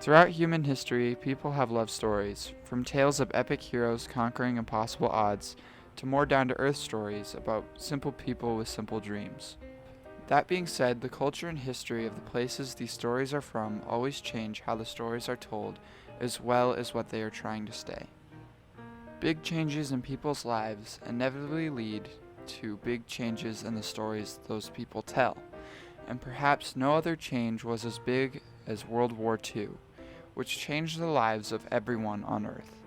Throughout human history, people have loved stories, from tales of epic heroes conquering impossible odds to more down-to-earth stories about simple people with simple dreams. That being said, the culture and history of the places these stories are from always change how the stories are told, as well as what they are trying to say. Big changes in people's lives inevitably lead to big changes in the stories those people tell, and perhaps no other change was as big as World War II, which changed the lives of everyone on Earth.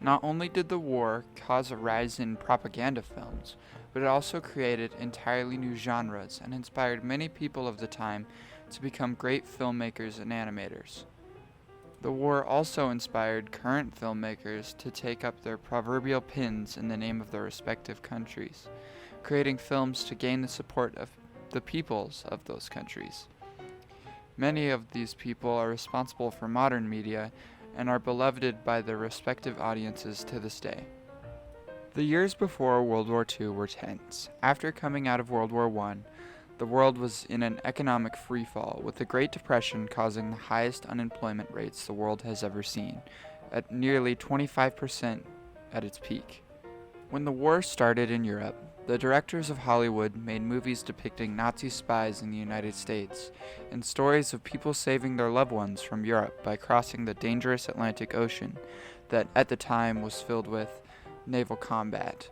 Not only did the war cause a rise in propaganda films, but it also created entirely new genres and inspired many people of the time to become great filmmakers and animators. The war also inspired current filmmakers to take up their proverbial pins in the name of their respective countries, creating films to gain the support of the peoples of those countries. Many of these people are responsible for modern media and are beloved by their respective audiences to this day. The years before World War II were tense. After coming out of World War I, the world was in an economic freefall, with the Great Depression causing the highest unemployment rates the world has ever seen, at nearly 25% at its peak. When the war started in Europe, the directors of Hollywood made movies depicting Nazi spies in the United States and stories of people saving their loved ones from Europe by crossing the dangerous Atlantic Ocean that at the time was filled with naval combat.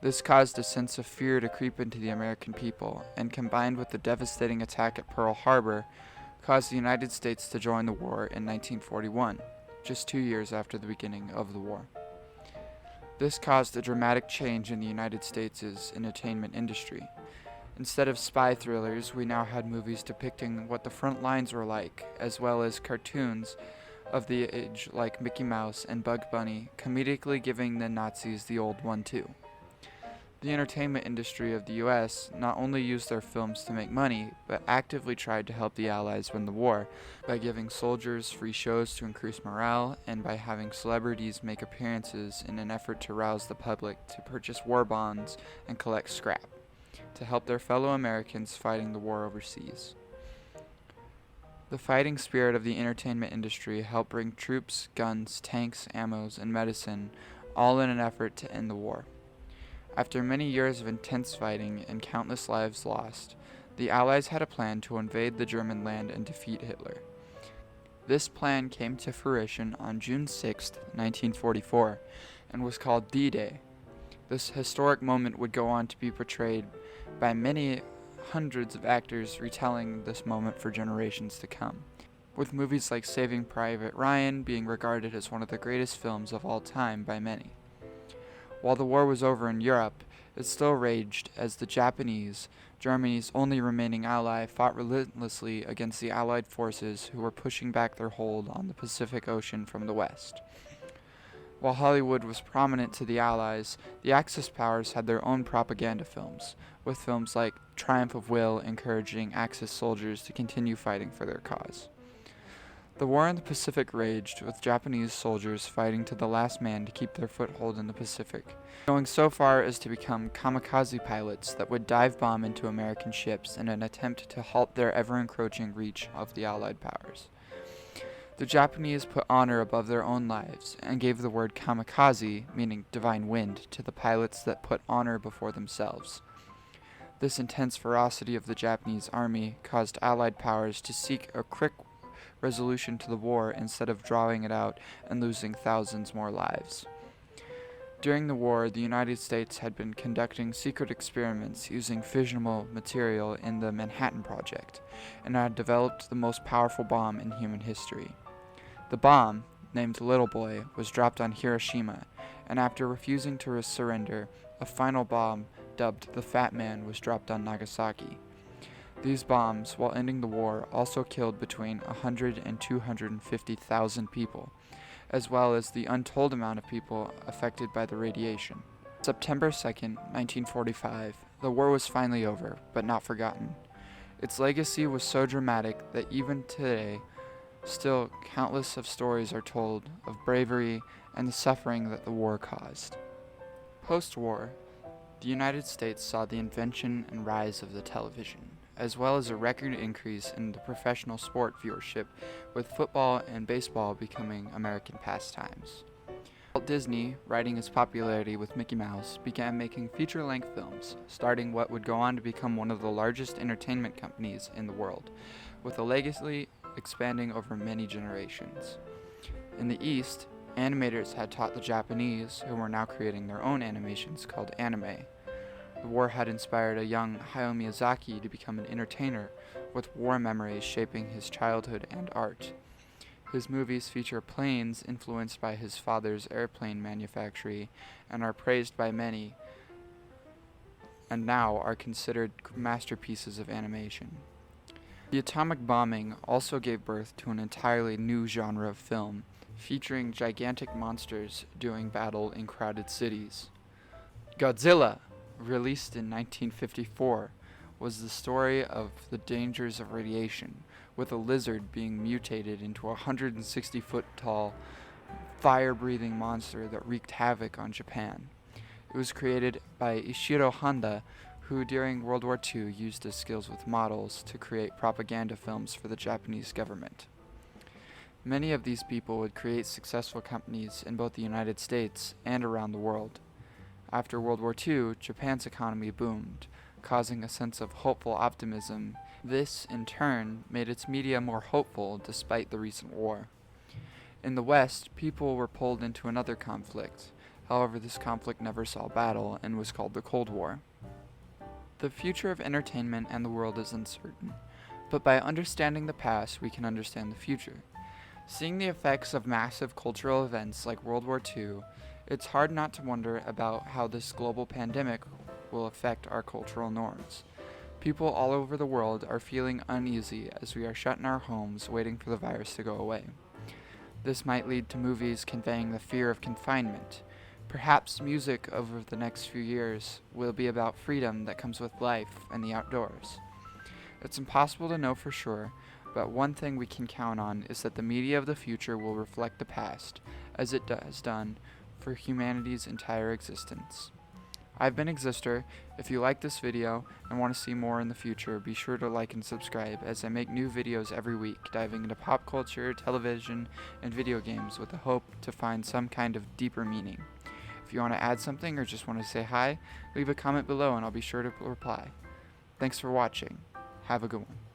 This caused a sense of fear to creep into the American people, and combined with the devastating attack at Pearl Harbor, caused the United States to join the war in 1941, just 2 years after the beginning of the war. This caused a dramatic change in the United States' entertainment industry. Instead of spy thrillers, we now had movies depicting what the front lines were like, as well as cartoons of the age like Mickey Mouse and Bugs Bunny, comedically giving the Nazis the old one too. The entertainment industry of the US not only used their films to make money, but actively tried to help the Allies win the war by giving soldiers free shows to increase morale and by having celebrities make appearances in an effort to rouse the public to purchase war bonds and collect scrap to help their fellow Americans fighting the war overseas. The fighting spirit of the entertainment industry helped bring troops, guns, tanks, ammos, and medicine, all in an effort to end the war. After many years of intense fighting and countless lives lost, the Allies had a plan to invade the German land and defeat Hitler. This plan came to fruition on June 6, 1944, and was called D-Day. This historic moment would go on to be portrayed by many hundreds of actors retelling this moment for generations to come, with movies like Saving Private Ryan being regarded as one of the greatest films of all time by many. While the war was over in Europe, it still raged as the Japanese, Germany's only remaining ally, fought relentlessly against the Allied forces who were pushing back their hold on the Pacific Ocean from the west. While Hollywood was prominent to the Allies, the Axis powers had their own propaganda films, with films like Triumph of Will encouraging Axis soldiers to continue fighting for their cause. The war in the Pacific raged, with Japanese soldiers fighting to the last man to keep their foothold in the Pacific, going so far as to become kamikaze pilots that would dive bomb into American ships in an attempt to halt their ever-encroaching reach of the Allied powers. The Japanese put honor above their own lives and gave the word kamikaze, meaning divine wind, to the pilots that put honor before themselves. This intense ferocity of the Japanese army caused Allied powers to seek a quick resolution to the war instead of drawing it out and losing thousands more lives. During the war, the United States had been conducting secret experiments using fissionable material in the Manhattan Project and had developed the most powerful bomb in human history. The bomb, named Little Boy, was dropped on Hiroshima, and after refusing to surrender, a final bomb, dubbed the Fat Man, was dropped on Nagasaki. These bombs, while ending the war, also killed between 100 and 250,000 people, as well as the untold amount of people affected by the radiation. September 2nd, 1945, the war was finally over, but not forgotten. Its legacy was so dramatic that even today, still countless of stories are told of bravery and the suffering that the war caused. Post-war, the United States saw the invention and rise of the television, as well as a record increase in the professional sport viewership, with football and baseball becoming American pastimes. Walt Disney, riding his popularity with Mickey Mouse, began making feature-length films, starting what would go on to become one of the largest entertainment companies in the world, with a legacy expanding over many generations. In the East, animators had taught the Japanese, who were now creating their own animations called anime. The war had inspired a young Hayao Miyazaki to become an entertainer, with war memories shaping his childhood and art. His movies feature planes influenced by his father's airplane manufactory and are praised by many, and now are considered masterpieces of animation. The atomic bombing also gave birth to an entirely new genre of film, featuring gigantic monsters doing battle in crowded cities. Godzilla, released in 1954, was the story of the dangers of radiation, with a lizard being mutated into a 160-foot tall, fire-breathing monster that wreaked havoc on Japan. It was created by Ishiro Honda, who during World War II used his skills with models to create propaganda films for the Japanese government. Many of these people would create successful companies in both the United States and around the world. After World War II, Japan's economy boomed, causing a sense of hopeful optimism. This, in turn, made its media more hopeful despite the recent war. In the West, people were pulled into another conflict. However, this conflict never saw battle and was called the Cold War. The future of entertainment and the world is uncertain, but by understanding the past, we can understand the future. Seeing the effects of massive cultural events like World War II, it's hard not to wonder about how this global pandemic will affect our cultural norms. People all over the world are feeling uneasy as we are shut in our homes waiting for the virus to go away. This might lead to movies conveying the fear of confinement. Perhaps music over the next few years will be about freedom that comes with life and the outdoors. It's impossible to know for sure, but one thing we can count on is that the media of the future will reflect the past, as it has done for humanity's entire existence. I've been Exister. If you like this video and want to see more in the future, be sure to like and subscribe, as I make new videos every week diving into pop culture, television, and video games with the hope to find some kind of deeper meaning. If you want to add something or just want to say hi, leave a comment below and I'll be sure to reply. Thanks for watching. Have a good one.